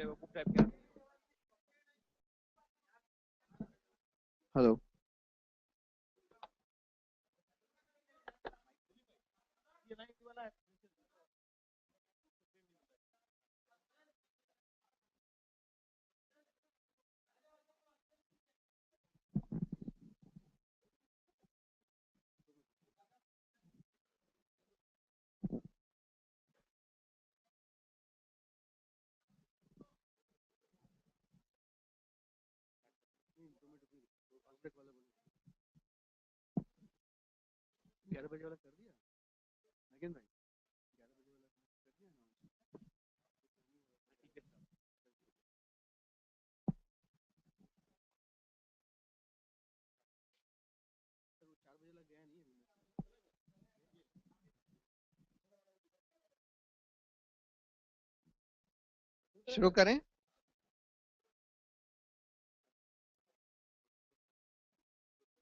बेवकूफ टाइप के। हेलो, ये 90 वाला है। अपडेट वाला 11 बजे वाला कर दिया नागिन भाई, 11 बजे वाला कर दिया ना। ठीक है साहब। सर वो 4 बजे वाला गया नहीं अभी। शुरू करें।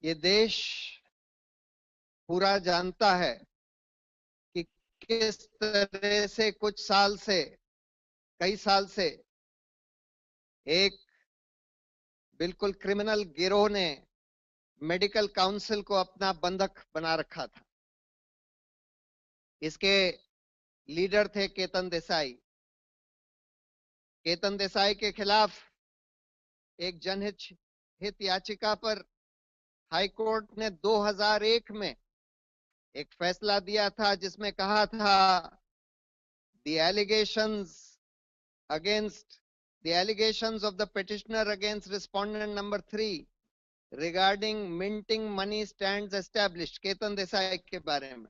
ये देश पूरा जानता है कि किस तरह से कुछ साल से, कई साल से एक बिल्कुल क्रिमिनल गिरोह ने मेडिकल काउंसिल को अपना बंधक बना रखा था। इसके लीडर थे केतन देसाई। केतन देसाई के खिलाफ एक जनहित याचिका पर हाई कोर्ट ने 2001 में एक फैसला दिया था, जिसमें कहा था the allegations the allegations of the petitioner against respondent number 3 regarding minting money stands established। Ketan Desai के बारे में,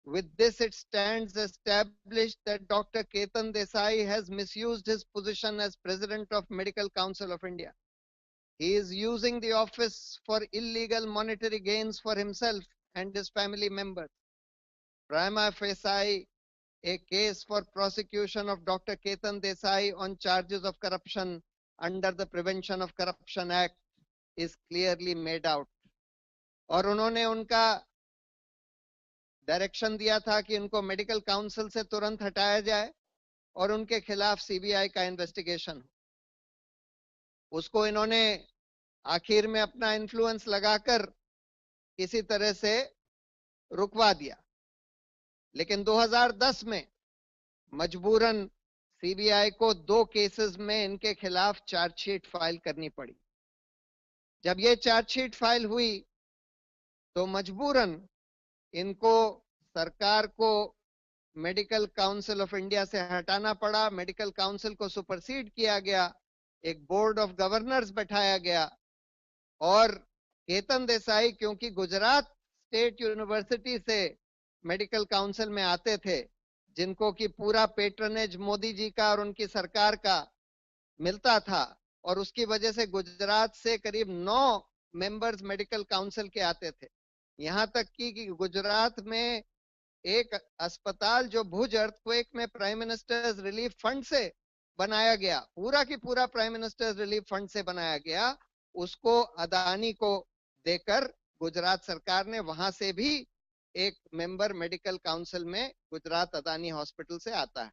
with this it stands established that Dr. Ketan Desai has misused his position as President of Medical Council of India. He is using the office for illegal monetary gains for himself and his family members. Prima facie, a case for prosecution of Dr. Ketan Desai on charges of corruption under the Prevention of Corruption Act is clearly made out। और उन्होंने उनका direction दिया था कि उनको medical council से तुरंत हटाया जाए और उनके खिलाफ सीबीआई का इन्वेस्टिगेशन हो। उसको इन्होंने आखिर में अपना इन्फ्लुएंस लगाकर किसी तरह से रुकवा दिया। लेकिन 2010 में मजबूरन सीबीआई को 2 केसेस में इनके खिलाफ चार्जशीट फाइल करनी पड़ी। जब ये चार्जशीट फाइल हुई तो मजबूरन इनको सरकार को मेडिकल काउंसिल ऑफ इंडिया से हटाना पड़ा। मेडिकल काउंसिल को सुपरसीड किया गया, एक बोर्ड ऑफ गवर्नर्स बैठाया गया और केतन देसाई क्योंकि गुजरात स्टेट यूनिवर्सिटी से मेडिकल काउंसिल में आते थे, जिनको कि पूरा पेट्रनेज मोदी जी का और उनकी सरकार का मिलता था, और उसकी वजह से गुजरात से करीब 9 मेंबर्स मेडिकल काउंसिल के आते थे। यहां तक कि गुजरात में एक अस्पताल जो भुज अर्थक्वेक में प्राइम मिनिस्टर्स रिलीफ फंड से बनाया गया, पूरा की पूरा प्राइम मिनिस्टर्स रिलीफ फंड से बनाया गया, उसको अदानी को देकर गुजरात सरकार ने वहां से भी एक मेंबर मेडिकल काउंसिल में गुजरात अदानी हॉस्पिटल से आता है।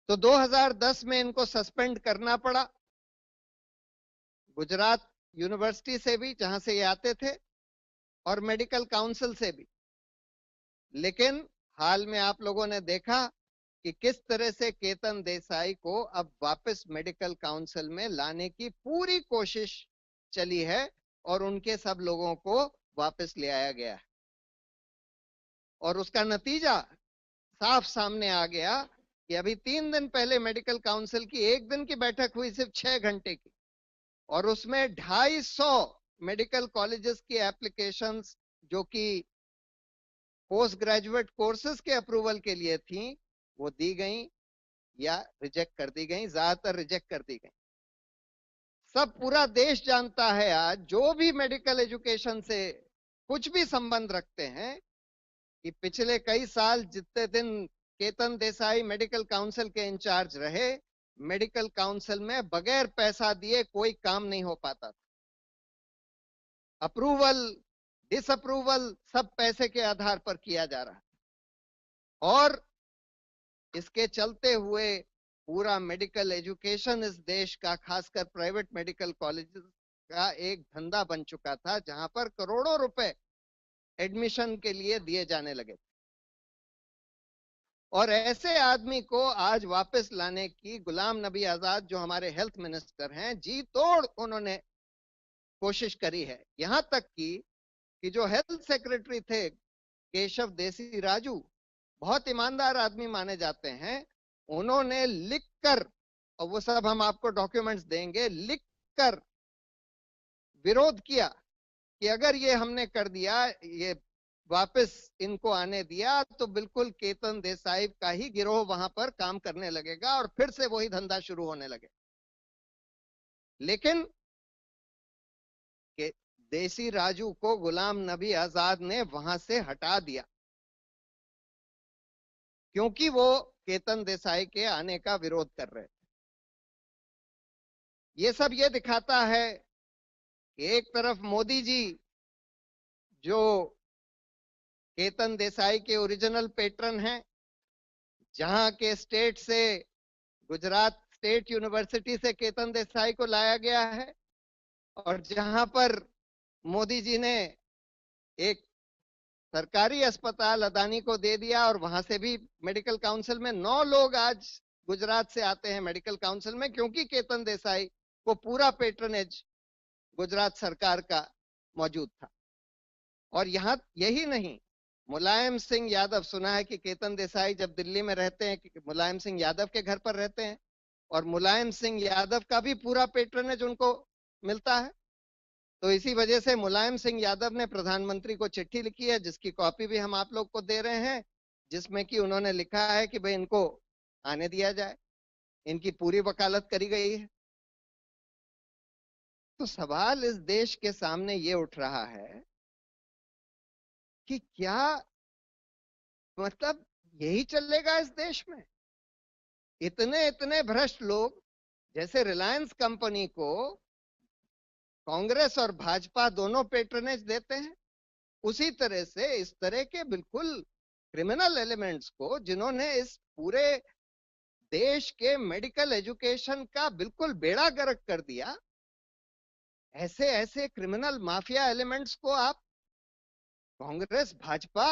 तो 2010 में इनको सस्पेंड करना पड़ा, गुजरात यूनिवर्सिटी से भी जहां से ये आते थे और मेडिकल काउंसिल से भी। लेकिन हाल में आप लोगों ने देखा कि किस तरह से केतन देसाई को अब वापस मेडिकल काउंसिल में लाने की पूरी कोशिश चली है और उनके सब लोगों को वापस ले आया गया है। और उसका नतीजा साफ सामने आ गया कि अभी 3 दिन पहले मेडिकल काउंसिल की 1 दिन की बैठक हुई, सिर्फ 6 घंटे की, और उसमें 250 मेडिकल कॉलेजेस की एप्लीकेशंस जो कि पोस्ट ग्रेजुएट कोर्सेज के अप्रूवल के लिए थी, वो दी गई या रिजेक्ट कर दी गई, ज्यादातर रिजेक्ट कर दी गई। सब पूरा देश जानता है आज, जो भी मेडिकल एजुकेशन से कुछ भी संबंध रखते हैं, कि पिछले कई साल जितने दिन केतन देसाई मेडिकल काउंसिल के इंचार्ज रहे, मेडिकल काउंसिल में बगैर पैसा दिए कोई काम नहीं हो पाता था। अप्रूवल डिसअप्रूवल सब पैसे के आधार पर किया जा रहा है। और इसके चलते हुए पूरा मेडिकल एजुकेशन इस देश का, खासकर प्राइवेट मेडिकल कॉलेजेस का एक धंधा बन चुका था, जहां पर करोड़ों रुपए एडमिशन के लिए दिए जाने लगे। और ऐसे आदमी को आज वापस लाने की गुलाम नबी आजाद, जो हमारे हेल्थ मिनिस्टर हैं, जी तोड़ उन्होंने कोशिश करी है। यहां तक कि जो हेल्थ सेक्रेटरी थे केशव देसी राजू, बहुत ईमानदार आदमी माने जाते हैं, उन्होंने लिखकर, और वो सब हम आपको डॉक्यूमेंट्स देंगे, लिखकर विरोध किया कि अगर ये हमने कर दिया, ये वापस इनको आने दिया, तो बिल्कुल केतन देसाई का ही गिरोह वहां पर काम करने लगेगा और फिर से वही धंधा शुरू होने लगे। लेकिन देसी राजू को गुलाम नबी आजाद ने वहां से हटा दिया, क्योंकि वो केतन देसाई के आने का विरोध कर रहे थे। ये सब ये दिखाता है कि एक तरफ मोदी जी, जो केतन देसाई के ओरिजिनल पेट्रन हैं, जहां के स्टेट से, गुजरात स्टेट यूनिवर्सिटी से केतन देसाई को लाया गया है, और जहां पर मोदी जी ने एक सरकारी अस्पताल अदानी को दे दिया, और वहां से भी मेडिकल काउंसिल में 9 लोग आज गुजरात से आते हैं मेडिकल काउंसिल में, क्योंकि केतन देसाई को पूरा पेट्रनेज गुजरात सरकार का मौजूद था। और यहां यही नहीं, मुलायम सिंह यादव, सुना है कि केतन देसाई जब दिल्ली में रहते हैं, मुलायम सिंह यादव के घर पर रहते हैं, और मुलायम सिंह यादव का भी पूरा पेट्रनेज उनको मिलता है। तो इसी वजह से मुलायम सिंह यादव ने प्रधानमंत्री को चिट्ठी लिखी है, जिसकी कॉपी भी हम आप लोग को दे रहे हैं, जिसमें कि उन्होंने लिखा है कि भाई इनको आने दिया जाए, इनकी पूरी वकालत करी गई है। तो सवाल इस देश के सामने ये उठ रहा है कि क्या मतलब यही चलेगा इस देश में? इतने इतने भ्रष्ट लोग, जैसे रिलायंस कंपनी को कांग्रेस और भाजपा दोनों पेट्रोनेज देते हैं, उसी तरह से इस तरह के बिल्कुल क्रिमिनल एलिमेंट्स को, जिन्होंने इस पूरे देश के मेडिकल एजुकेशन का बिल्कुल बेड़ा गर्क कर दिया, ऐसे ऐसे क्रिमिनल माफिया एलिमेंट्स को आप कांग्रेस भाजपा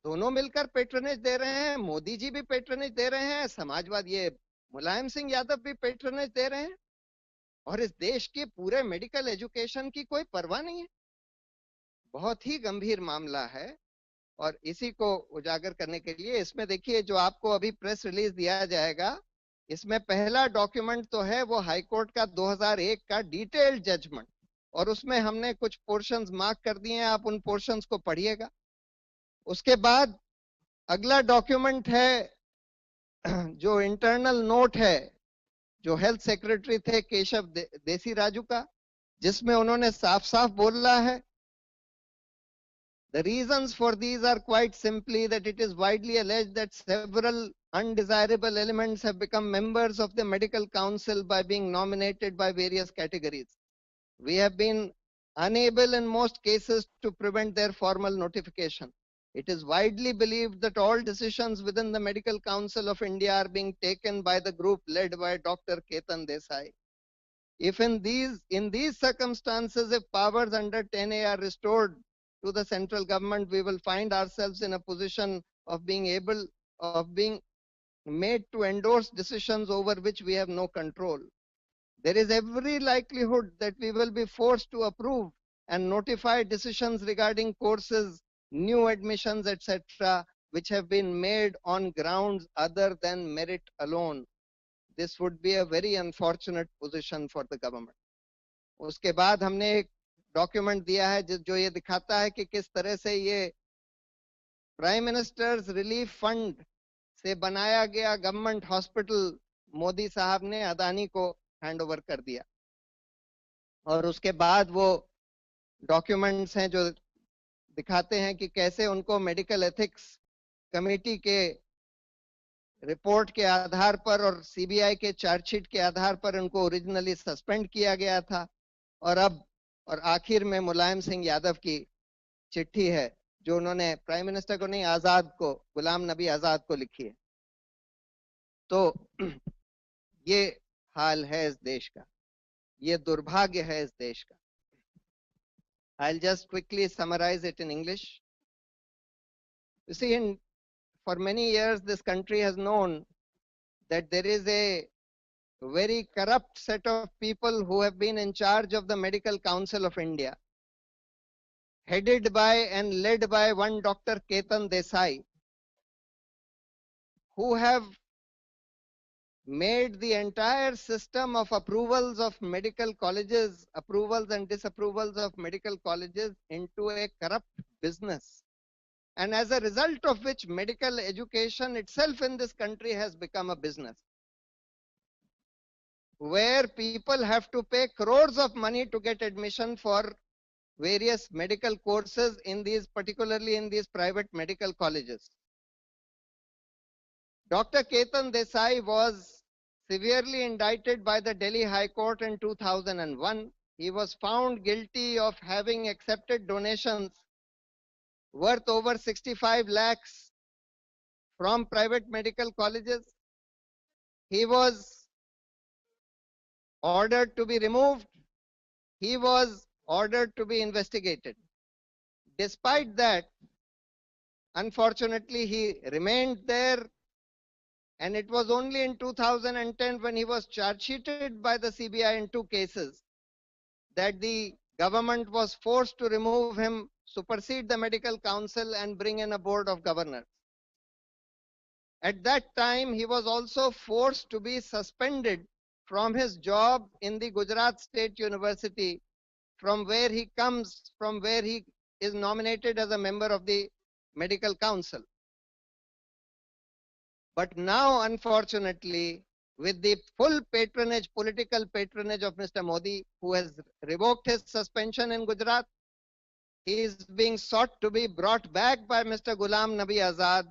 दोनों मिलकर पेट्रोनेज दे रहे हैं, मोदी जी भी पेट्रोनेज दे रहे हैं, समाजवादी ये मुलायम सिंह यादव भी पेट्रोनेज दे रहे हैं, और इस देश के पूरे मेडिकल एजुकेशन की कोई परवाह नहीं है। बहुत ही गंभीर मामला है, और इसी को उजागर करने के लिए इसमें देखिए, जो आपको अभी प्रेस रिलीज दिया जाएगा, इसमें पहला डॉक्यूमेंट तो है वो हाईकोर्ट का 2001 का डिटेल्ड जजमेंट, और उसमें हमने कुछ पोर्शंस मार्क कर दिए हैं, आप उन पोर्शंस को पढ़िएगा। उसके बाद अगला डॉक्यूमेंट है जो इंटरनल नोट है, जो हेल्थ सेक्रेटरी थे केशव देसी राजू का, जिसमें उन्होंने साफ साफ बोला है, the reasons for these are quite simply that it is widely alleged that several undesirable elements have become members of the medical council by being nominated by various categories. We have been unable in most cases to prevent their formal notification. It is widely believed that all decisions within the Medical Council of India are being taken by the group led by Dr. Ketan Desai. If in these circumstances, if powers under 10A are restored to the central government, we will find ourselves in a position of being made to endorse decisions over which we have no control. There is every likelihood that we will be forced to approve and notify decisions regarding courses, new admissions, etc., which have been made on grounds other than merit alone. This would be a very unfortunate position for the government. उसके बाद हमने एक document दिया है जो ये दिखाता है कि किस तरह से ये प्राइम मिनिस्टर्स रिलीफ फंड से बनाया गया गवर्नमेंट हॉस्पिटल मोदी साहब ने अदानी को हैंड ओवर कर दिया। और उसके बाद वो डॉक्यूमेंट्स हैं जो दिखाते हैं कि कैसे उनको मेडिकल एथिक्स कमेटी के रिपोर्ट के आधार पर और सीबीआई के चार्जशीट के आधार पर उनको ओरिजिनली सस्पेंड किया गया था, और आखिर में मुलायम सिंह यादव की चिट्ठी है जो उन्होंने प्राइम मिनिस्टर को नहीं, आजाद को, गुलाम नबी आजाद को लिखी है। तो ये हाल है इस देश का, ये दुर्भाग्य है इस देश का. I'll just quickly summarize it in English. You see, for many years, this country has known that there is a very corrupt set of people who have been in charge of the Medical Council of India, headed by and led by one Dr. Ketan Desai, who have made the entire system of approvals of medical colleges, approvals and disapprovals of medical colleges into a corrupt business. And as a result of which medical education itself in this country has become a business, where people have to pay crores of money to get admission for various medical courses in these, particularly in these private medical colleges. Dr. Ketan Desai was severely indicted by the Delhi High Court in 2001. He was found guilty of having accepted donations worth over 65 lakhs from private medical colleges. He was ordered to be removed. He was ordered to be investigated. Despite that, unfortunately, he remained there. And it was only in 2010, when he was charge sheeted by the CBI in 2 cases, that the government was forced to remove him, supersede the medical council, and bring in a board of governors. At that time, he was also forced to be suspended from his job in the Gujarat State University, from where he comes, from where he is nominated as a member of the medical council. But now, unfortunately, with the full patronage, political patronage of Mr. Modi, who has revoked his suspension in Gujarat, he is being sought to be brought back by Mr. Ghulam Nabi Azad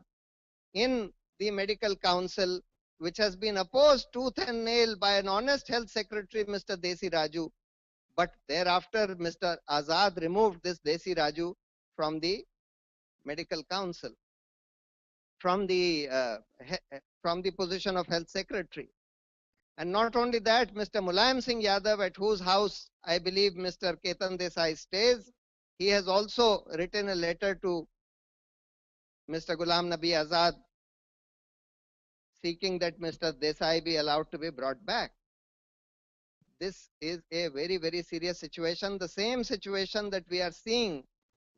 in the medical council, which has been opposed tooth and nail by an honest health secretary, Mr. Desi Raju. But thereafter, Mr. Azad removed this Desi Raju from the medical council, from the position of health secretary. And not only that, Mr. Mulayam Singh Yadav, at whose house I believe Mr. Ketan Desai stays, he has also written a letter to Mr. Ghulam Nabi Azad seeking that Mr. Desai be allowed to be brought back. This is a very, very serious situation. The same situation that we are seeing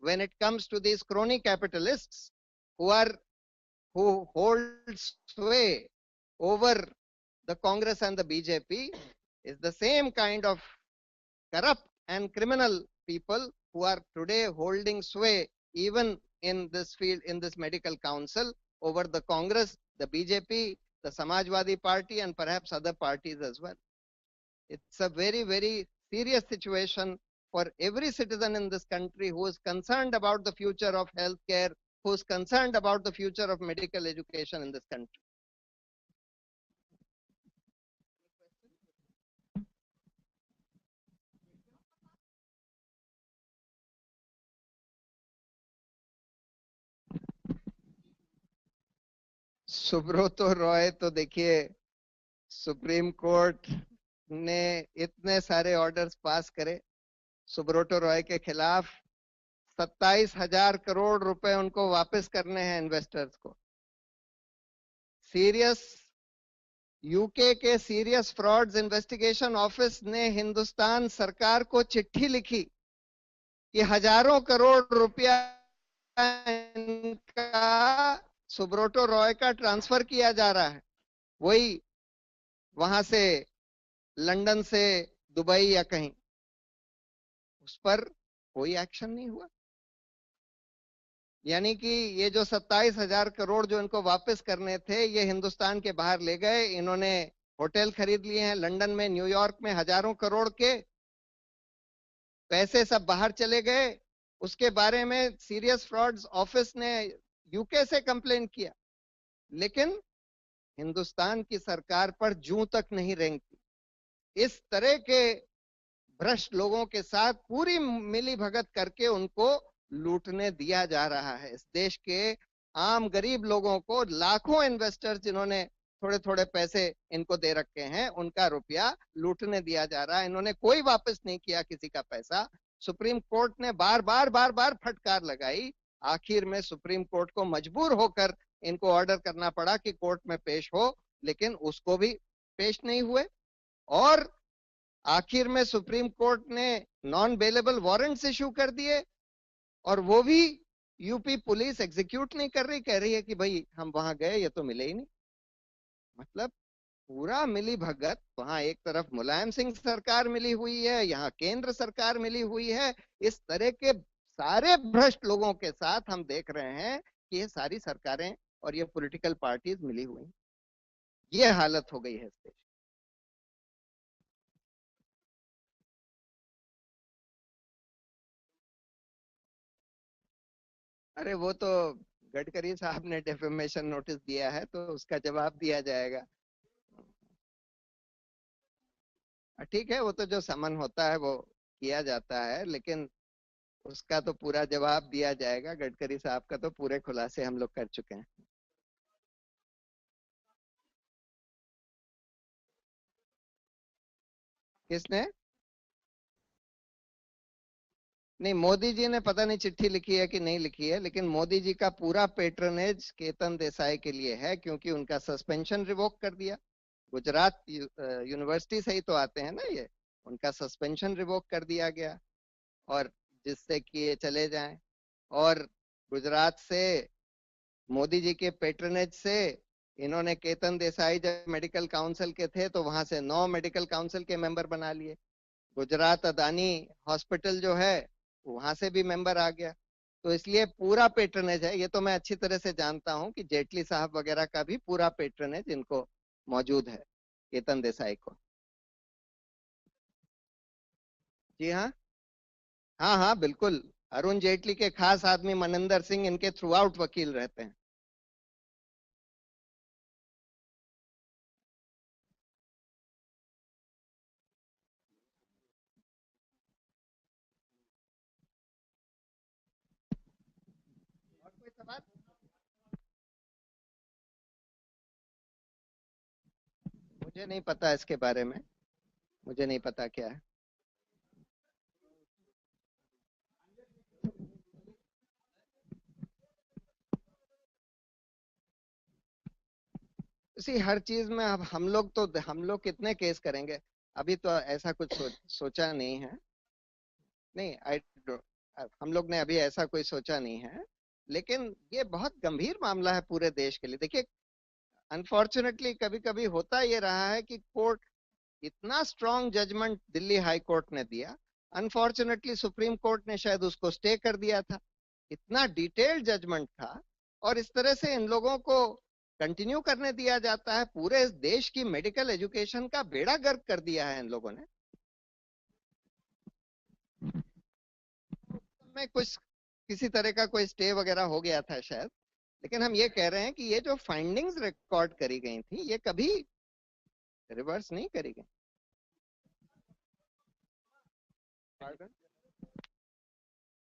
when it comes to these crony capitalists who hold sway over the Congress and the BJP, is the same kind of corrupt and criminal people who are today holding sway even in this field, in this medical council, over the Congress, the BJP, the Samajwadi Party, and perhaps other parties as well. It's a very, very serious situation for every citizen in this country who is concerned about the future of healthcare, who is concerned about the future of medical education in this country. Subroto Roy, तो देखिए, supreme court ने इतने सारे orders pass करे सुब्रतो रॉय के खिलाफ, 27,000 करोड़ रुपए उनको वापस करने हैं इन्वेस्टर्स को. यूके के सीरियस फ्रॉड्स इन्वेस्टिगेशन ऑफिस ने हिंदुस्तान सरकार को चिट्ठी लिखी कि हजारों करोड़ रुपया इनका सुब्रतो रॉय का ट्रांसफर किया जा रहा है, वही वहां से लंदन से दुबई या कहीं. उस पर कोई एक्शन नहीं हुआ. यानी कि ये जो 27,000 करोड़ जो इनको वापस करने थे, ये हिंदुस्तान के बाहर ले गए. इन्होंने होटल खरीद लिए हैं लंदन में, न्यूयॉर्क में, हजारों करोड़ के पैसे सब बाहर चले गए. उसके बारे में सीरियस फ्रॉड्स ऑफिस ने यूके से कंप्लेन किया, लेकिन हिंदुस्तान की सरकार पर जूं तक नहीं रेंगती. इस तरह के भ्रष्ट लोगों के साथ पूरी मिली भगत करके उनको लूटने दिया जा रहा है. इस देश के आम गरीब लोगों को, लाखों इन्वेस्टर्स जिन्होंने थोड़े थोड़े पैसे इनको दे रखे हैं, उनका रुपया लूटने दिया जा रहा है। इन्होंने कोई वापस नहीं किया किसी का पैसा। सुप्रीम कोर्ट ने बार बार बार बार फटकार लगाई। आखिर में सुप्रीम कोर्ट को मजबूर होकर इनको ऑर्डर करना पड़ा कि कोर्ट में पेश हो, लेकिन उसको भी पेश नहीं हुए। और आखिर में सुप्रीम कोर्ट ने नॉन बेलेबल वारंट्स इशू कर दिए, और वो भी यूपी पुलिस एग्जीक्यूट नहीं कर रही, कह रही है कि भाई हम वहां गए, ये तो मिले ही नहीं। मतलब पूरा मिली भगत। वहां एक तरफ मुलायम सिंह सरकार मिली हुई है, यहाँ केंद्र सरकार मिली हुई है। इस तरह के सारे भ्रष्ट लोगों के साथ हम देख रहे हैं कि ये सारी सरकारें और ये पॉलिटिकल पार्टीज मिली हुई हैं। ये हालत हो गई है इस देश। अरे वो तो गडकरी साहब ने डेफेमेशन नोटिस दिया है, तो उसका जवाब दिया जाएगा। ठीक है, वो तो जो समन होता है वो किया जाता है, लेकिन उसका तो पूरा जवाब दिया जाएगा। गडकरी साहब का तो पूरे खुलासे हम लोग कर चुके हैं। किसने? नहीं, मोदी जी ने पता नहीं चिट्ठी लिखी है कि नहीं लिखी है, लेकिन मोदी जी का पूरा पेट्रोनेज केतन देसाई के लिए है, क्योंकि उनका सस्पेंशन रिवोक कर दिया। गुजरात यूनिवर्सिटी से ही तो आते हैं ना ये। उनका सस्पेंशन रिवोक कर दिया गया, और जिससे कि ये चले जाएं। और गुजरात से मोदी जी के पेट्रोनेज से इन्होंने केतन देसाई जब मेडिकल काउंसिल के थे तो वहां से 9 मेडिकल काउंसिल के मेंबर बना लिए। गुजरात अदानी हॉस्पिटल जो है वहां से भी मेंबर आ गया। तो इसलिए पूरा पेट्रोनेज है। ये तो मैं अच्छी तरह से जानता हूं कि जेटली साहब वगैरह का भी पूरा पेट्रोनेज इनको मौजूद है, केतन देसाई को। जी हाँ, हाँ हाँ बिल्कुल। अरुण जेटली के खास आदमी मनिंदर सिंह इनके थ्रू आउट वकील रहते हैं। और कोई सवाल? मुझे नहीं पता इसके बारे में। मुझे नहीं पता क्या है। इसी हर चीज में अब हम लोग कितने केस करेंगे। अभी तो ऐसा कुछ सोचा नहीं है। नहीं, हम लोग ने अभी ऐसा कोई सोचा नहीं है। लेकिन ये बहुत गंभीर मामला है पूरे देश के लिए। देखिए, अनफॉर्चुनेटली कभी कभी होता ये रहा है कि कोर्ट इतना strong judgment Delhi high court ने दिया, अनफॉर्चुनेटली सुप्रीम कोर्ट ने शायद उसको स्टे कर दिया था। इतना डिटेल्ड जजमेंट था, और इस तरह से इन लोगों को कंटिन्यू करने दिया जाता है। पूरे इस देश की मेडिकल एजुकेशन का बेड़ा गर्क कर दिया है इन लोगों ने। में कुछ किसी तरह का कोई स्टे वगैरह हो गया था शायद। लेकिन हम ये कह रहे हैं कि ये जो फाइंडिंग्स रिकॉर्ड करी गई थी ये कभी रिवर्स नहीं करी गई। Pardon?